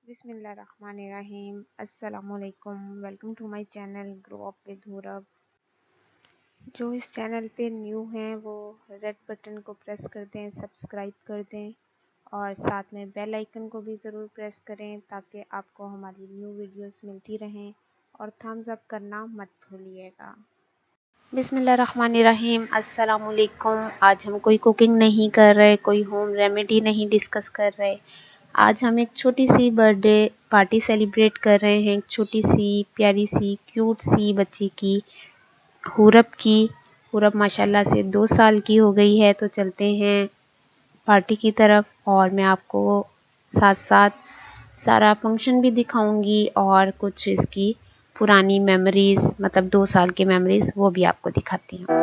बिस्मिल्लाहिर्रहमानिर्रहीम। अस्सलामुअलैकुम। Welcome to my channel grow up with हुरब। जो इस चैनल पे न्यू हैं वो रेड बटन को प्रेस कर दें, सब्सक्राइब कर दें और साथ में बेल आइकन को भी ज़रूर प्रेस करें ताकि आपको हमारी न्यू वीडियोस मिलती रहें और थम्स अप करना मत भूलिएगा। बिस्मिल्लाहिर्रहमानिर्रहीम। अस्सलामुअलैकुम। आज हम कोई कुकिंग नहीं कर रहे, कोई होम रेमेडी नहीं डिस्कस कर रहे। आज हम एक छोटी सी बर्थडे पार्टी सेलिब्रेट कर रहे हैं। एक छोटी सी प्यारी सी क्यूट सी बच्ची की, हुरब की। हुरब माशाल्लाह से 2 साल की हो गई है। तो चलते हैं पार्टी की तरफ और मैं आपको साथ साथ सारा फंक्शन भी दिखाऊंगी और कुछ इसकी पुरानी मेमोरीज़, मतलब 2 साल की मेमोरीज़, वो भी आपको दिखाती हूँ।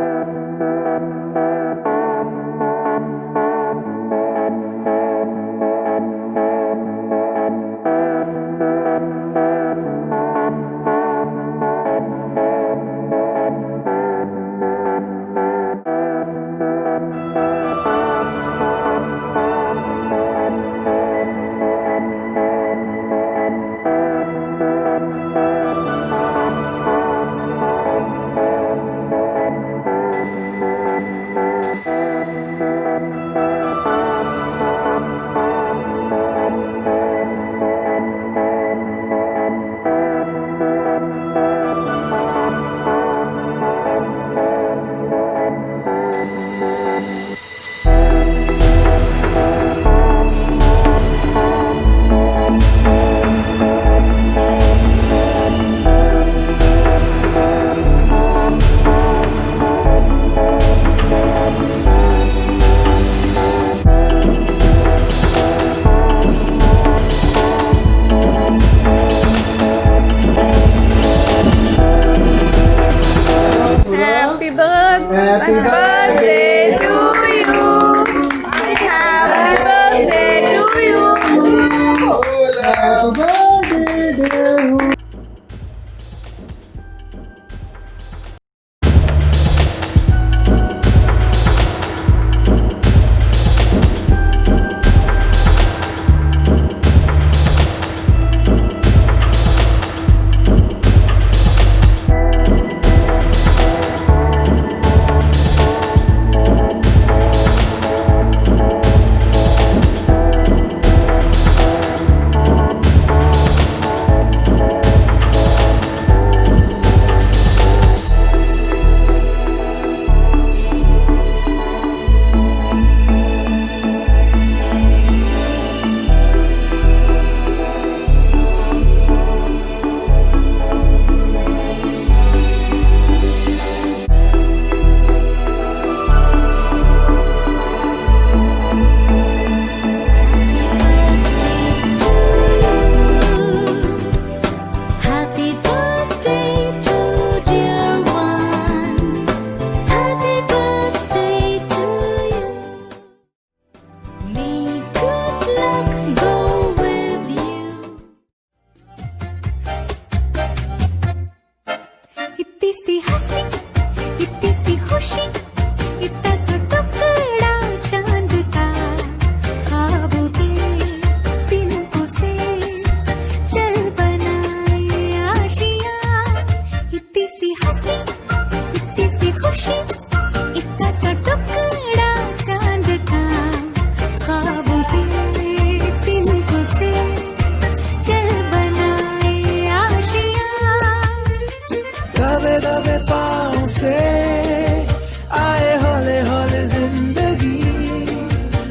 Happy birthday to you. Happy birthday to you. Happy birthday to you. आए हौले हौले जिंदगी,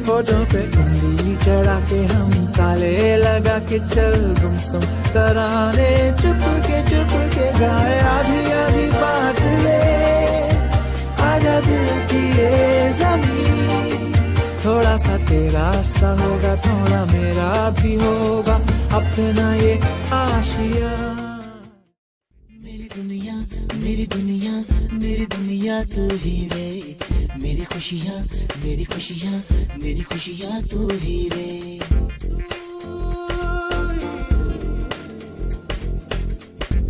होठों पे उंगली चढ़ा के हम ताले लगा के चल गुमसुम तराने चुप के गाए। आधी आधी बांट ले आजा दिल की ये जमीन, थोड़ा सा तेरा सा होगा, थोड़ा मेरा भी होगा अपना ये आशिया। मेरी दुनिया मेरी दुनिया मेरी दुनिया तू ही रे, मेरी खुशियाँ मेरी खुशियाँ मेरी खुशियाँ तू ही रे।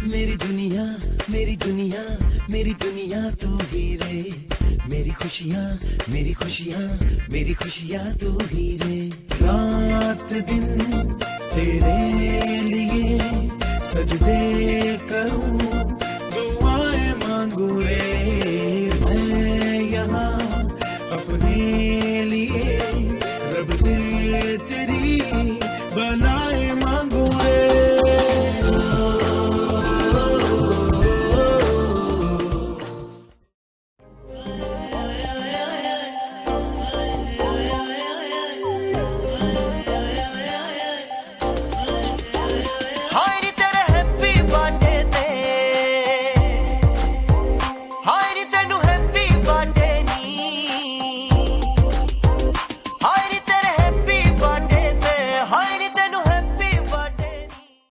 मेरी दुनिया मेरी दुनिया मेरी दुनिया तू ही रे, मेरी खुशियाँ मेरी खुशियाँ मेरी खुशियाँ तू ही रे। रात दिन तेरे